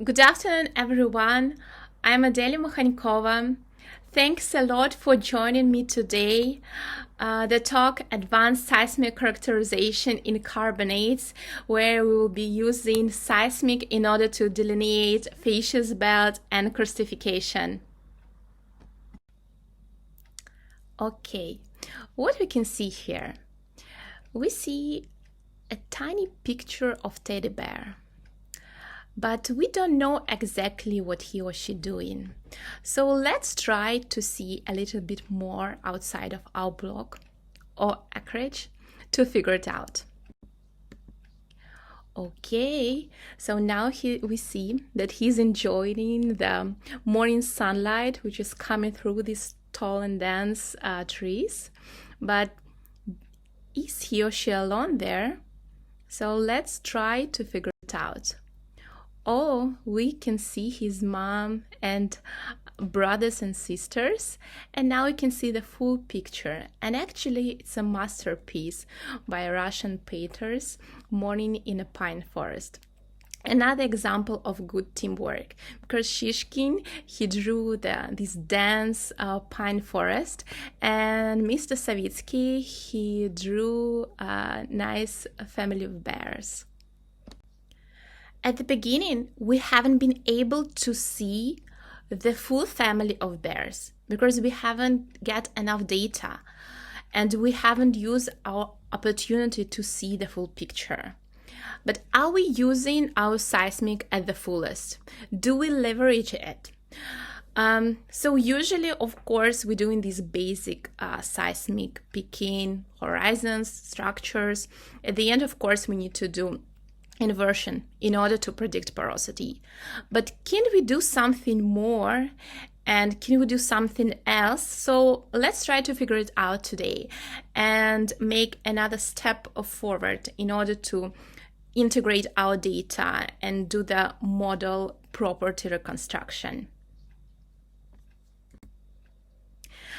Good afternoon, everyone. I'm Adelya Makhankova. Thanks a lot for joining me today. The talk Advanced Seismic Characterization in Carbonates, where we will be using seismic in order to delineate facies belt and karstification. Okay, what we can see here, we see a tiny picture of teddy bear. But we don't know exactly what he or she doing. So let's try to see a little bit more outside of our block or acreage to figure it out. Okay, so now we see that he's enjoying the morning sunlight, which is coming through these tall and dense trees. But is he or she alone there? So let's try to figure it out. Oh, we can see his mom and brothers and sisters, and now we can see the full picture. And actually, it's a masterpiece by Russian painters, Morning in a Pine Forest. Another example of good teamwork, because Shishkin, he drew this dense pine forest, and Mr. Savitsky, he drew a nice family of bears. At the beginning, we haven't been able to see the full family of bears because we haven't got enough data and we haven't used our opportunity to see the full picture. But are we using our seismic at the fullest? Do we leverage it? So usually, of course, we're doing these basic seismic picking, horizons, structures. At the end, of course, we need to do inversion in order to predict porosity. But can we do something more and can we do something else? So let's try to figure it out today and make another step forward in order to integrate our data and do the model property reconstruction.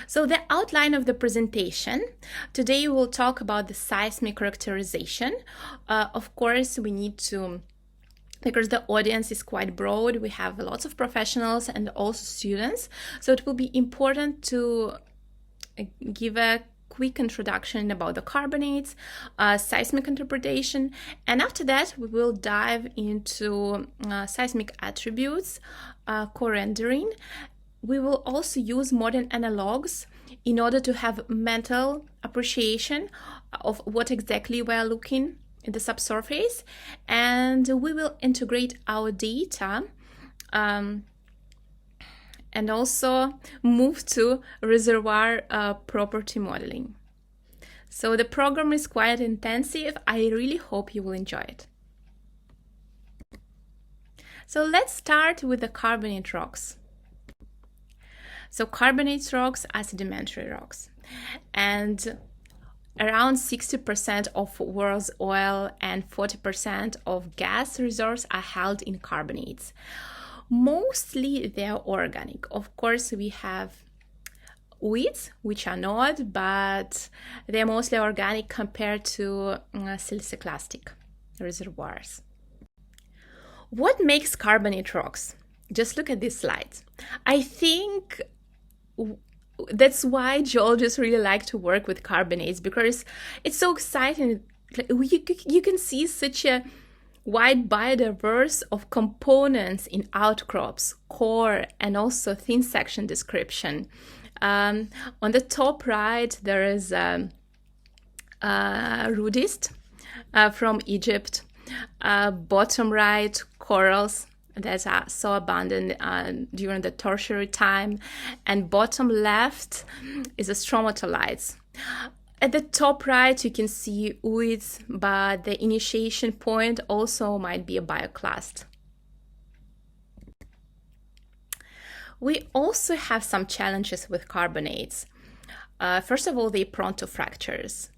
So the outline of the presentation, today we'll talk about the seismic characterization. Of course, we need to, because the audience is quite broad, we have lots of professionals and also students. So it will be important to give a quick introduction about the carbonates, seismic interpretation, and after that we will dive into seismic attributes, co-rendering. We will also use modern analogues in order to have mental appreciation of what exactly we are looking in the subsurface, and we will integrate our data and also move to reservoir property modeling. So the program is quite intensive. I really hope you will enjoy it. So let's start with the carbonate rocks. So carbonate rocks are sedimentary rocks, and around 60% of world's oil and 40% of gas reserves are held in carbonates. Mostly they're organic. Of course, we have weeds, which are not, but they're mostly organic compared to siliciclastic reservoirs. What makes carbonate rocks? Just look at these slides. I think that's why geologists really like to work with carbonates, because it's so exciting. You can see such a wide biodiverse of components in outcrops, core, and also thin section description. On the top right, there is rudist from Egypt. Bottom right, corals that are so abundant during the tertiary time, and bottom left is a stromatolites. At the top right, you can see weeds, but the initiation point also might be a bioclast. We also have some challenges with carbonates. First of all, they're prone to fractures.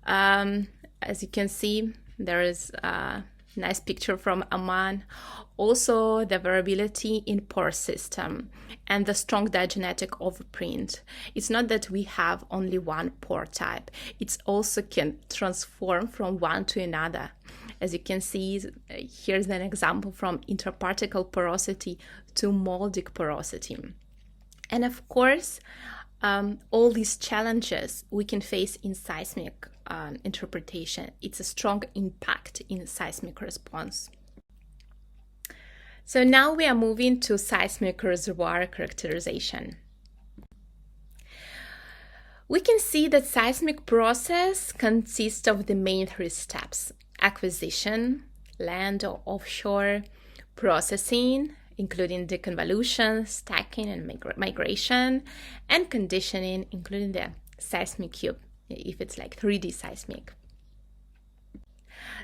As you can see, there is a nice picture from Amman. Also, the variability in pore system and the strong diagenetic overprint. It's not that we have only one pore type. It also can transform from one to another. As you can see, here's an example from interparticle porosity to moldic porosity. And of course, all these challenges we can face in seismic interpretation. It's a strong impact in seismic response. So now we are moving to seismic reservoir characterization. We can see that seismic process consists of the main three steps: acquisition, land or offshore, processing, including deconvolution, stacking and migration, and conditioning, including the seismic cube, if it's like 3D seismic.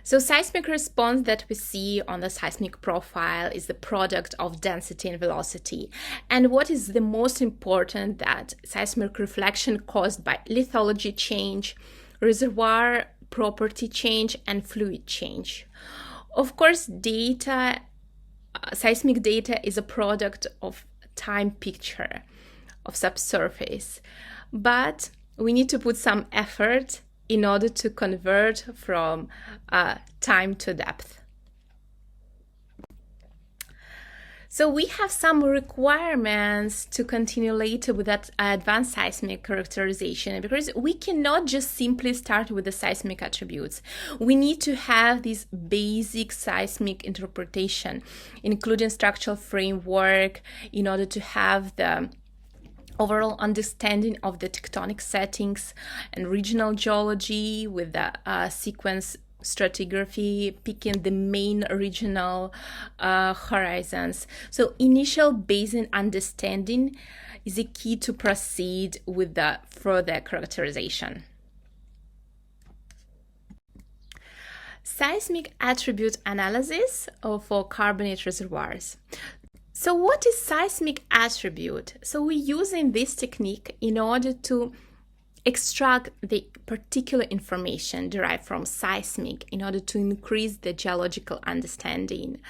So seismic response that we see on the seismic profile is the product of density and velocity. And what is the most important, that seismic reflection caused by lithology change, reservoir property change, and fluid change. Of course, seismic data is a product of time picture of subsurface, but we need to put some effort in order to convert from time to depth. So we have some requirements to continue later with that advanced seismic characterization, because we cannot just simply start with the seismic attributes. We need to have this basic seismic interpretation, including structural framework, in order to have the overall understanding of the tectonic settings and regional geology with the sequence stratigraphy, picking the main regional horizons. So initial basin understanding is a key to proceed with the further characterization. Seismic attribute analysis for carbonate reservoirs. So what is seismic attribute? So we're using this technique in order to extract the particular information derived from seismic in order to increase the geological understanding.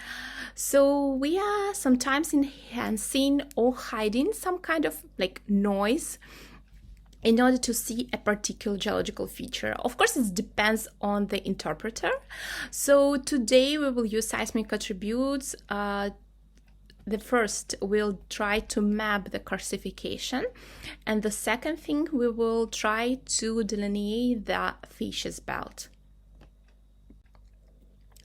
So we are sometimes enhancing or hiding some kind of like noise in order to see a particular geological feature. Of course, it depends on the interpreter. So today we will use seismic attributes. The first, we'll try to map the karstification, and the second thing, we will try to delineate the facies belt.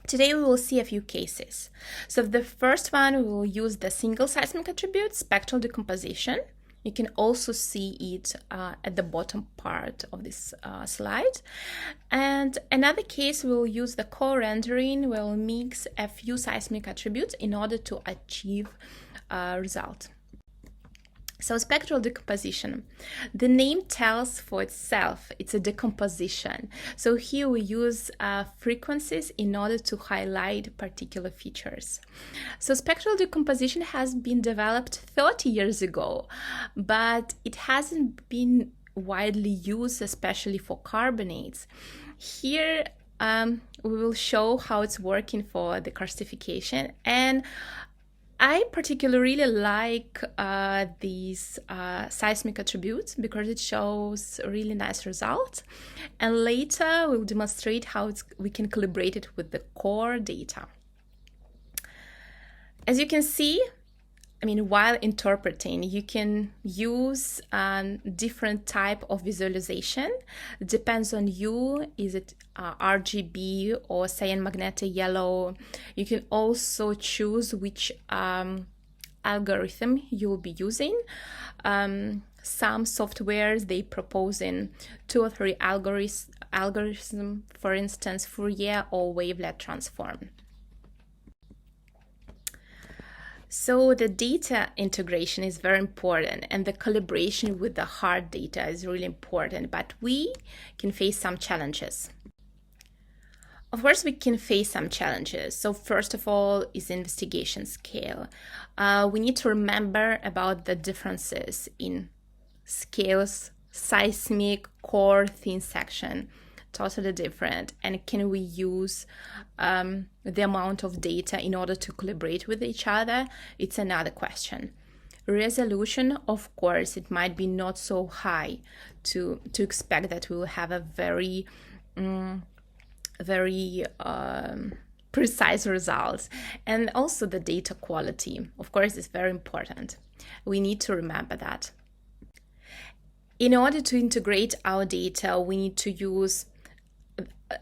Today we will see a few cases. So the first one, we will use the single seismic attribute, spectral decomposition. You can also see it at the bottom part of this slide. And another case, we'll use the co-rendering. We'll mix a few seismic attributes in order to achieve a result. So spectral decomposition, the name tells for itself, it's a decomposition. So here we use frequencies in order to highlight particular features. So spectral decomposition has been developed 30 years ago, but it hasn't been widely used, especially for carbonates. Here we will show how it's working for the karstification, and I particularly really like these seismic attributes because it shows really nice results. And later we'll demonstrate how we can calibrate it with the core data. As you can see, while interpreting, you can use different type of visualization. It depends on you. Is it RGB or cyan magnetic yellow? You can also choose which algorithm you will be using. Some softwares, they propose in 2 or 3 algorithms, for instance, Fourier or wavelet transform. So the data integration is very important, and the collaboration with the hard data is really important, but we can face some challenges. Of course, we can face some challenges. So first of all is investigation scale. We need to remember about the differences in scales, seismic, core, thin section. Totally different. And can we use the amount of data in order to collaborate with each other? It's another question. Resolution, of course, it might be not so high to expect that we will have a very very precise results. And also the data quality, of course, is very important. We need to remember that. In order to integrate our data, we need to use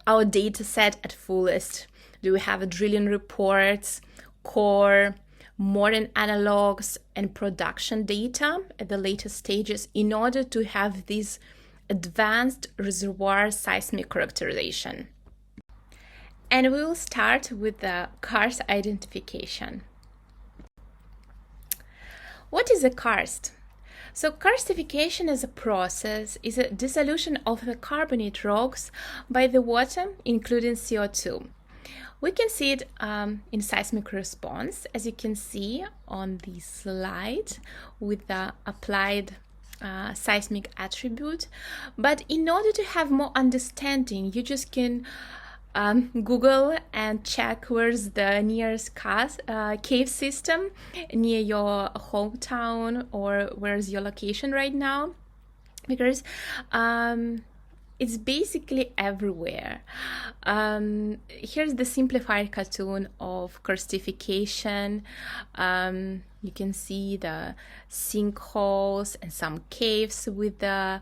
our data set at fullest. Do we have a drilling reports, core, modern analogues, and production data at the later stages in order to have this advanced reservoir seismic characterization? And we will start with the karst identification. What is a karst? So karstification as a process is a dissolution of the carbonate rocks by the water, including CO2. We can see it in seismic response, as you can see on the slide with the applied seismic attribute. But in order to have more understanding, you just can Google and check where's the nearest cave system near your hometown, or where's your location right now, because it's basically everywhere. Here's the simplified cartoon of karstification. You can see the sinkholes and some caves with the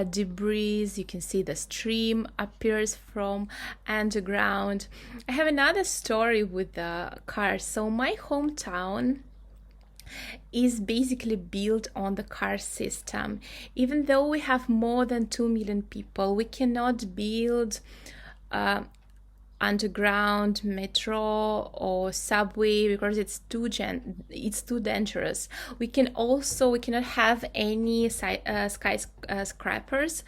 debris. You can see the stream appears from underground. I have another story with the Karst. So my hometown is basically built on the Karst system. Even though we have more than 2 million people, we cannot build underground metro or subway because it's too dangerous. We cannot have any skyscrapers.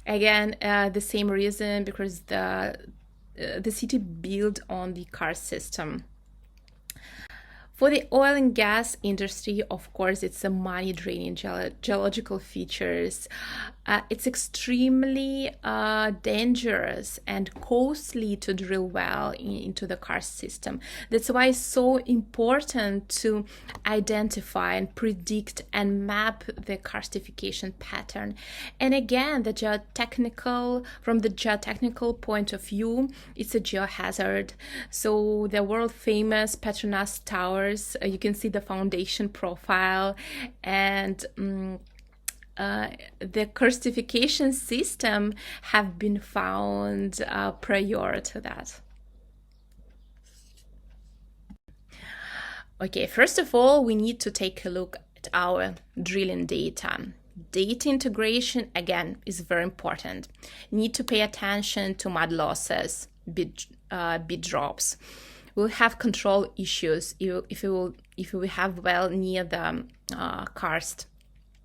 Again, the same reason, because the city built on the Karst system. For the oil and gas industry, of course, it's a money-draining geological features. It's extremely dangerous and costly to drill well into the Karst system. That's why it's so important to identify and predict and map the karstification pattern. And again, from the geotechnical point of view, it's a geohazard. So the world-famous Petronas Towers, you can see the foundation profile, and the karstification system have been found prior to that. Okay, first of all, we need to take a look at our drilling data. Data integration, again, is very important. You need to pay attention to mud losses, bit drops. We'll have control issues if we have well near the karst.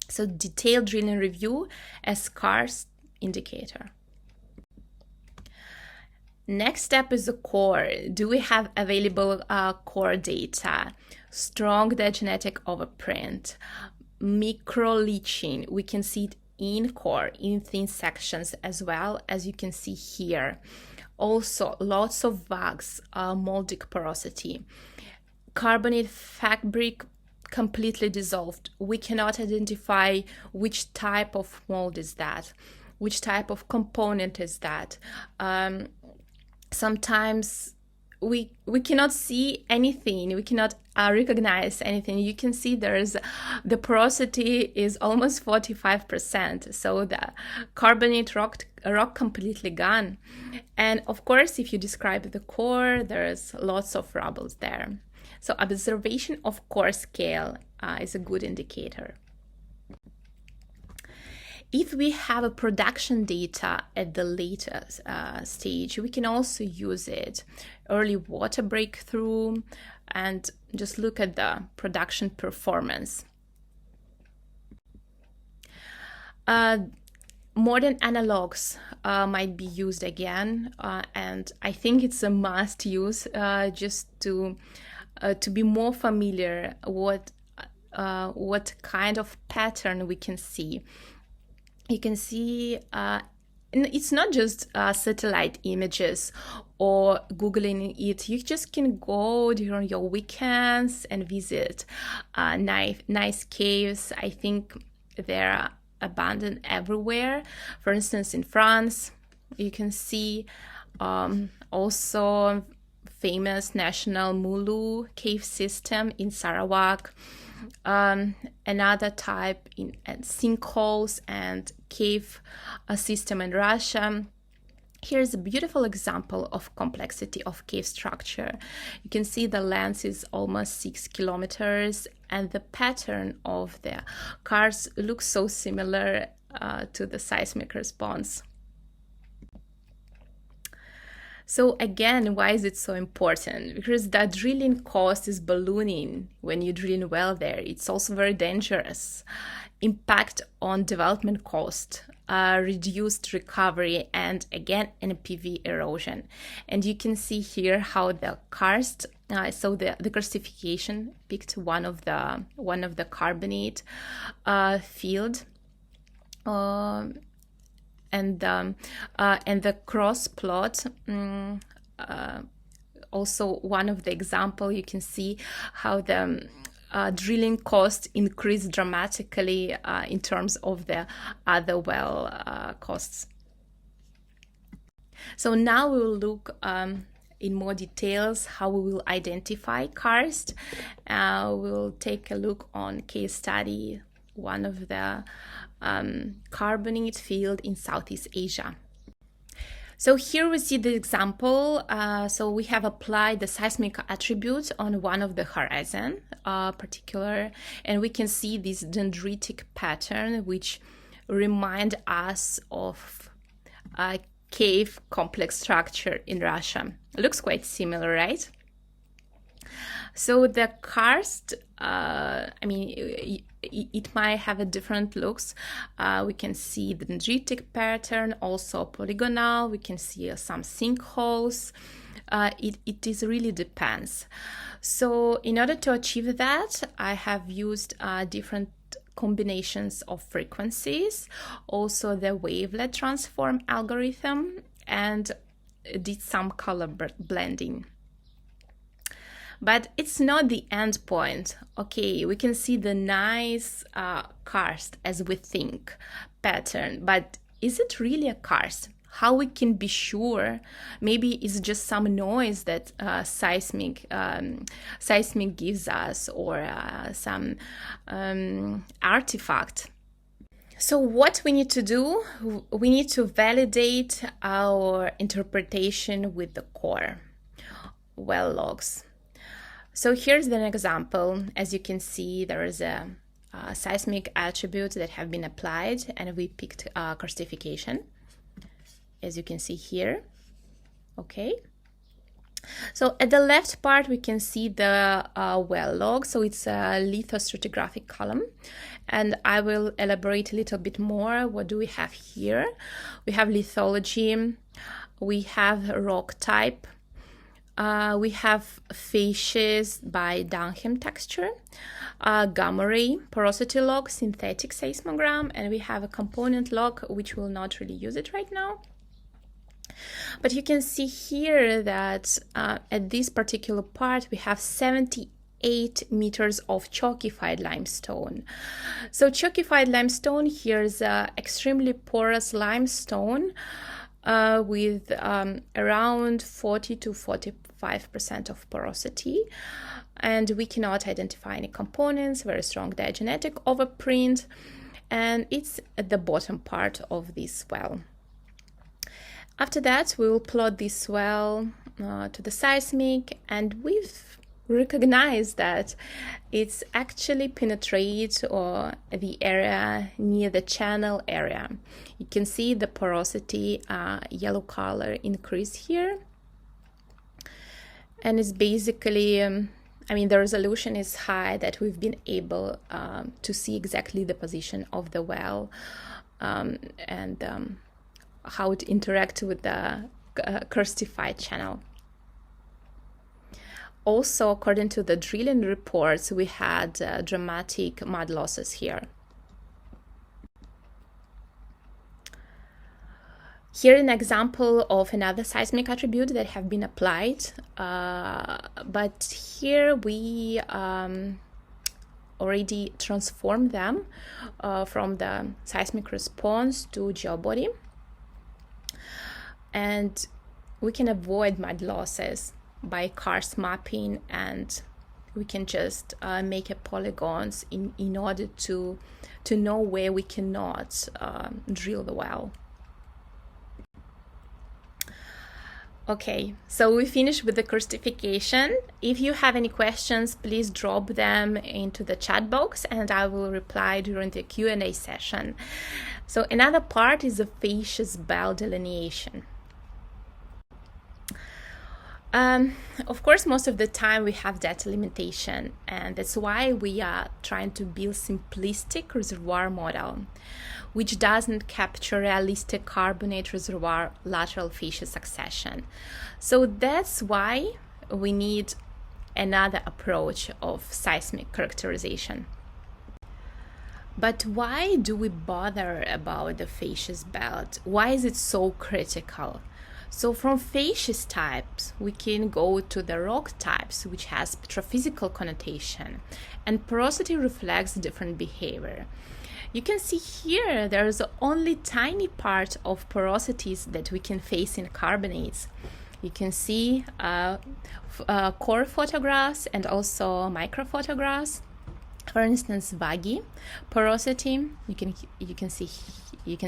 So detailed drilling review as karst indicator. Next step is the core. Do we have available core data? Strong diagenetic overprint, micro leaching. We can see it in core, in thin sections, as well as you can see here. Also, lots of vugs, moldic porosity. Carbonate fabric completely dissolved. We cannot identify which type of mold is that, which type of component is that. Sometimes we cannot see anything, we cannot recognize anything. You can see the porosity is almost 45%, so the carbonate rock completely gone. And of course, if you describe the core, there's lots of rubbles there. So observation of core scale is a good indicator. If we have a production data at the later stage, we can also use it. Early water breakthrough, and just look at the production performance. Modern analogues might be used again, and I think it's a must use just to be more familiar what kind of pattern we can see. You can see it's not just satellite images or Googling it. You just can go during your weekends and visit nice caves. I think there are abundant everywhere. For instance, in France, you can see Also famous national Mulu cave system in Sarawak. Another type in sinkholes and cave system in Russia. Here's a beautiful example of complexity of cave structure. You can see the length is almost 6 kilometers, and the pattern of the Karst looks so similar to the seismic response. So again, why is it so important? Because the drilling cost is ballooning when you drill well there. It's also very dangerous. Impact on development cost, reduced recovery, and again NPV erosion. And you can see here how the Karst, so the karstification picked one of the carbonate field. And the cross plot, also one of the example, you can see how the drilling cost increased dramatically in terms of the other well costs. So now we will look in more details how we will identify Karst. We'll take a look on case study, one of the carbonate field in Southeast Asia. So here we see the example. So we have applied the seismic attributes on one of the horizon particular, and we can see this dendritic pattern which remind us of a cave complex structure in Russia. It looks quite similar, right? So the Karst, it might have a different looks. We can see the dendritic pattern, also polygonal. We can see some sinkholes. It is really depends. So in order to achieve that, I have used different combinations of frequencies, also the wavelet transform algorithm, and did some color blending. But it's not the end point. Okay, we can see the nice karst as we think pattern, but is it really a karst? How we can be sure? Maybe it's just some noise that seismic gives us, or some artifact. So what we need to do, we need to validate our interpretation with the core well logs. So here's an example. As you can see, there is a seismic attribute that have been applied, and we picked karstification, as you can see here. Okay. So at the left part, we can see the well log. So it's a lithostratigraphic column, and I will elaborate a little bit more. What do we have here? We have lithology, we have rock type, we have facies by Dunham texture, gamma ray, porosity log, synthetic seismogram, and we have a component log, which will not really use it right now. But you can see here that at this particular part, we have 78 meters of chalkified limestone. So chalkified limestone here is extremely porous limestone with around 40 to 45% of porosity. And we cannot identify any components, very strong diagenetic overprint, and it's at the bottom part of this well. After that, we will plot this well to the seismic, and we've recognized that it's actually penetrate or the area near the channel area. You can see the porosity yellow color increase here, and it's basically the resolution is high that we've been able to see exactly the position of the well and how it interacts with the karstified channel. Also, according to the drilling reports, we had dramatic mud losses here. Here an example of another seismic attribute that have been applied, but here we already transformed them from the seismic response to geobody. And we can avoid mud losses by Karst mapping, and we can just make a polygons in order to know where we cannot drill the well. Okay, so we finished with the karstification. If you have any questions, please drop them into the chat box and I will reply during the Q&A session. So another part is the facies belt delineation. Of course, most of the time we have data limitation, and that's why we are trying to build simplistic reservoir model, which doesn't capture realistic carbonate reservoir lateral facies succession. So that's why we need another approach of seismic characterization. But why do we bother about the facies belt? Why is it so critical? So from facies types, we can go to the rock types, which has petrophysical connotation, and porosity reflects different behavior. You can see here there's only tiny part of porosities that we can face in carbonates. You can see core photographs and also micro photographs. For instance, vagi porosity, you can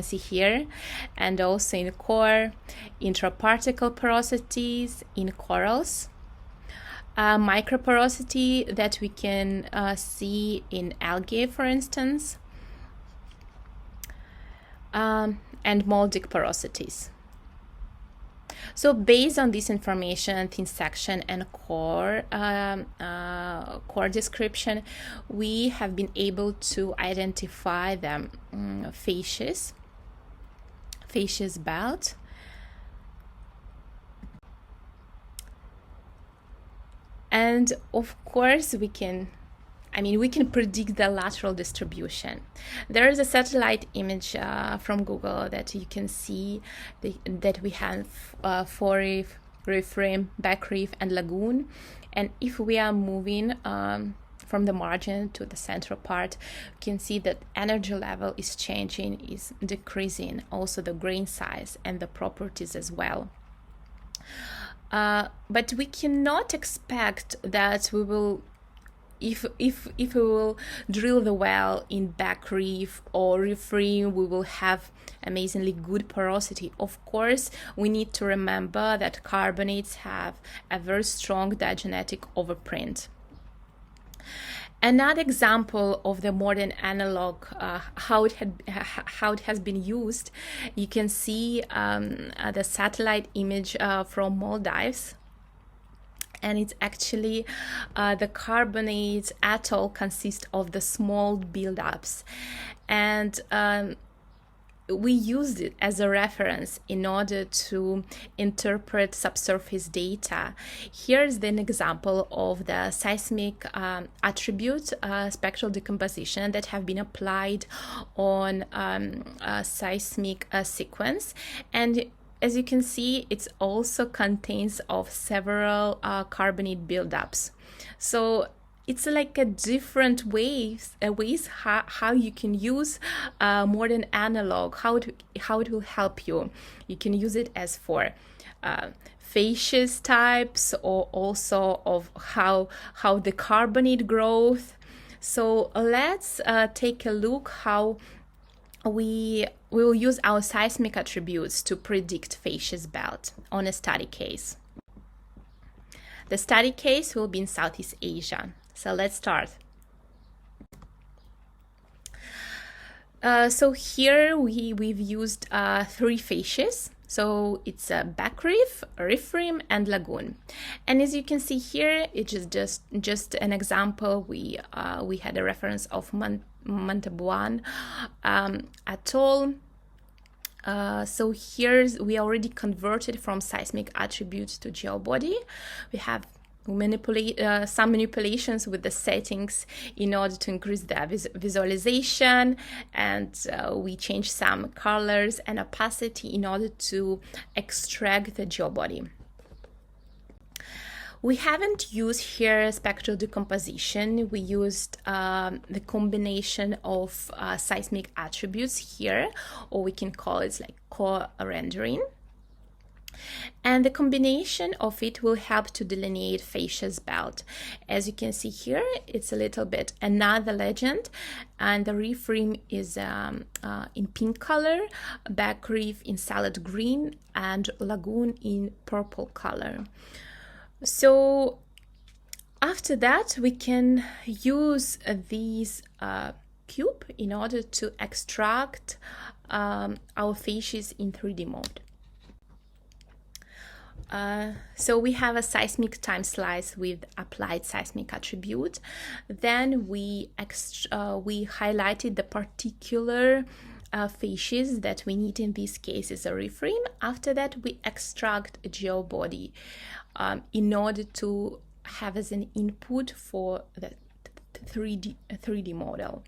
see here, and also in core, intraparticle porosities in corals, microporosity that we can see in algae, for instance, and moldic porosities. So based on this information, thin section and core description, we have been able to identify the facies belt. And of course we can predict the lateral distribution. There is a satellite image from Google that you can see that we have forereef, reef rim, back reef, and lagoon. And if we are moving from the margin to the central part, you can see that energy level is changing, is decreasing, also the grain size and the properties as well. But we cannot expect that we will, if we will drill the well in back reef or reef rim, we will have amazingly good porosity. Of course, we need to remember that carbonates have a very strong diagenetic overprint. Another example of the modern analog, how it has been used, you can see the satellite image from Maldives. And it's actually the carbonate atoll consists of the small buildups, and we used it as a reference in order to interpret subsurface data. Here's an example of the seismic attribute spectral decomposition that have been applied on a seismic sequence, and as you can see, it also contains of several carbonate buildups. So it's like a different ways how you can use modern analog, how it will help you. You can use it as for facies types, or also of how the carbonate growth. So let's take a look how we will use our seismic attributes to predict facies belt on a study case. The study case will be in Southeast Asia. So let's start. So here we've used 3 facies. So it's a back reef, reef rim, and lagoon. And as you can see here, it is just an example. We had a reference of Montebuan atoll. So here we already converted from seismic attributes to geobody. We have some manipulations with the settings in order to increase the visualization, and we change some colors and opacity in order to extract the geobody. We haven't used here spectral decomposition. We used the combination of seismic attributes here, or we can call it like co-rendering. And the combination of it will help to delineate facies belt. As you can see here, it's a little bit another legend, and the reef rim is in pink color, back reef in salad green, and lagoon in purple color. So after that, we can use these cube in order to extract our facies in 3D mode. So we have a seismic time slice with applied seismic attribute. Then we highlighted the particular facies that we need. In this case is a reef rim. After that, we extract a geobody in order to have as an input for the 3D model.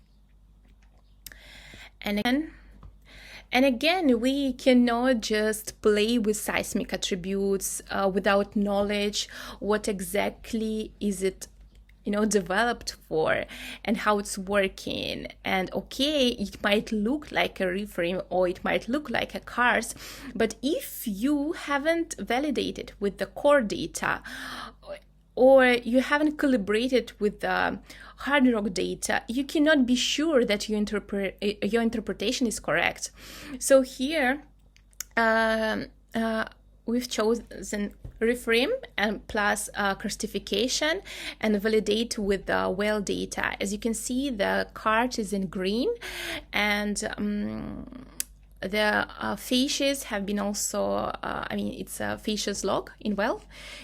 And again, we cannot just play with seismic attributes without knowledge what exactly is it, developed for and how it's working. And okay, it might look like a reef rim or it might look like a Karst, but if you haven't validated with the core data or you haven't calibrated with the hard rock data, you cannot be sure that your interpretation is correct. So here we've chosen reef rim and plus karstification and validate with the well data. As you can see, the Karst is in green, and the facies have been also, it's a facies log in well.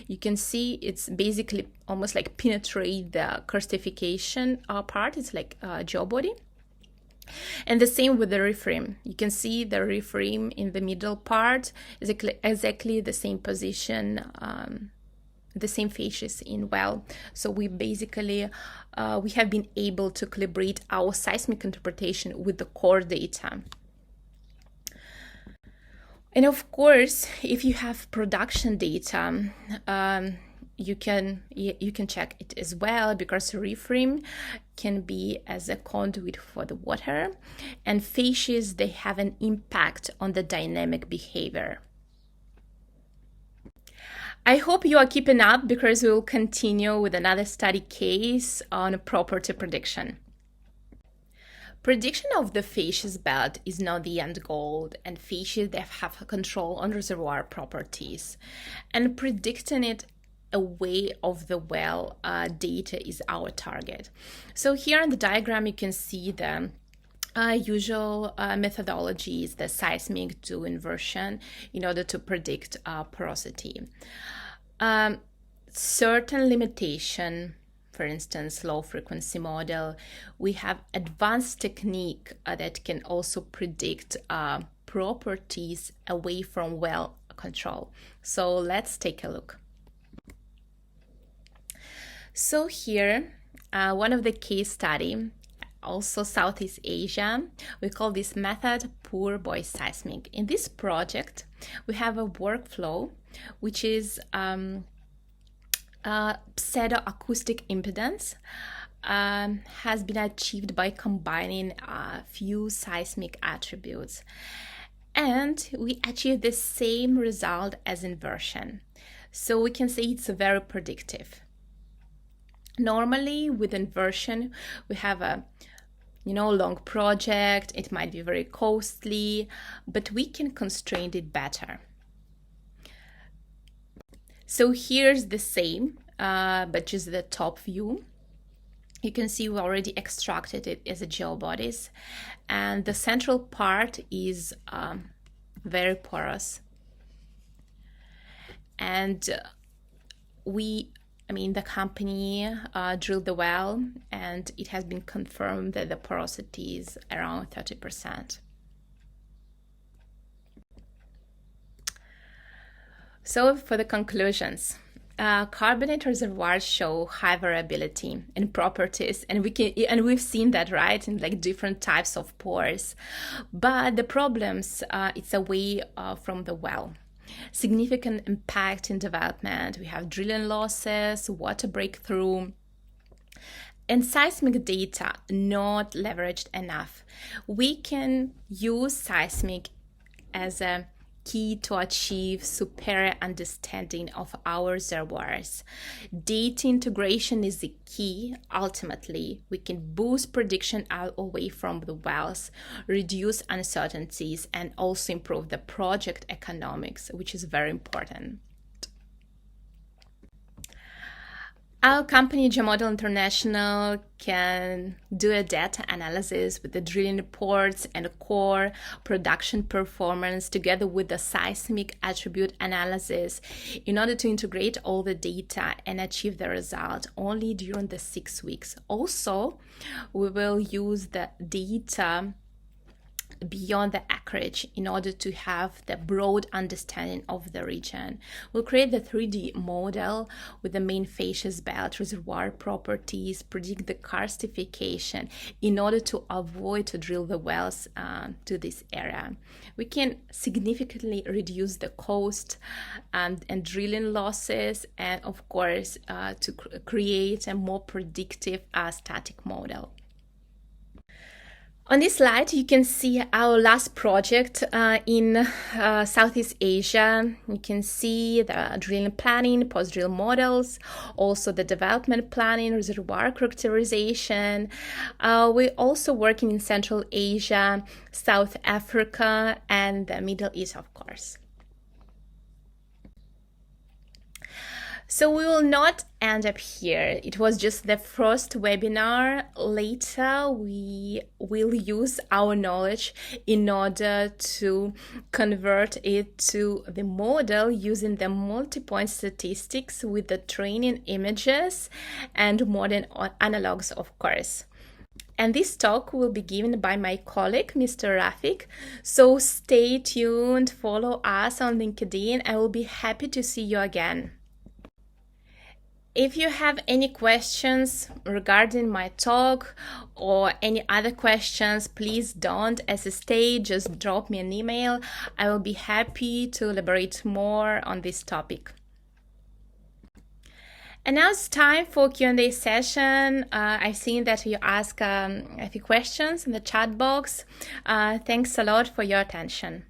You can see it's basically almost like penetrate the karstification part. It's like a geobody. And the same with the reef rim. You can see the reef rim in the middle part is exactly the same position, the same facies in well. So we basically, we have been able to calibrate our seismic interpretation with the core data. And of course, if you have production data, you can check it as well, because reef rim can be as a conduit for the water, and facies, they have an impact on the dynamic behavior. I hope you are keeping up, because we will continue with another study case on property prediction. Prediction of the facies belt is not the end goal, and facies, they have control on reservoir properties, and predicting it away of the well data is our target. So here in the diagram, you can see the usual methodologies, the seismic to inversion, in order to predict porosity. Certain limitation, for instance, low frequency model, we have advanced technique that can also predict properties away from well control. So let's take a look. So here, one of the case study, also Southeast Asia, we call this method poor boy seismic. In this project, we have a workflow which is pseudo-acoustic impedance has been achieved by combining a few seismic attributes, and we achieve the same result as inversion. So we can say it's very predictive. Normally with inversion, we have a long project, it might be very costly, but we can constrain it better. So here's the same, but just the top view. You can see we already extracted it as a geobodies, and the central part is very porous. And the company drilled the well, and it has been confirmed that the porosity is around 30%. So for the conclusions, carbonate reservoirs show high variability in properties, and we've seen that, right, in like different types of pores. But the problems, it's away from the well. Significant impact in development. We have drilling losses, water breakthrough, and seismic data not leveraged enough. We can use seismic as a key to achieve superior understanding of our reservoirs. Data integration is the key. Ultimately, we can boost prediction away from the wells, reduce uncertainties, and also improve the project economics, which is very important. Our company, GeomodL International, can do a data analysis with the drilling reports and core production performance together with the seismic attribute analysis in order to integrate all the data and achieve the result only during the 6 weeks. Also, we will use the data beyond the acreage in order to have the broad understanding of the region. We'll create the 3D model with the main facies belt, reservoir properties, predict the karstification in order to avoid to drill the wells to this area. We can significantly reduce the cost and drilling losses, and of course to create a more predictive static model. On this slide, you can see our last project in Southeast Asia. You can see the drilling planning, post-drill models, also the development planning, reservoir characterization. We're also working in Central Asia, South Africa, and the Middle East, of course. So we will not end up here. It was just the first webinar. Later, we will use our knowledge in order to convert it to the model using the multi-point statistics with the training images and modern analogues, of course. And this talk will be given by my colleague, Mr. Rafik. So stay tuned, follow us on LinkedIn. I will be happy to see you again. If you have any questions regarding my talk or any other questions, please don't hesitate, just drop me an email. I will be happy to elaborate more on this topic. And now it's time for Q&A session. I've seen that you ask a few questions in the chat box. Thanks a lot for your attention.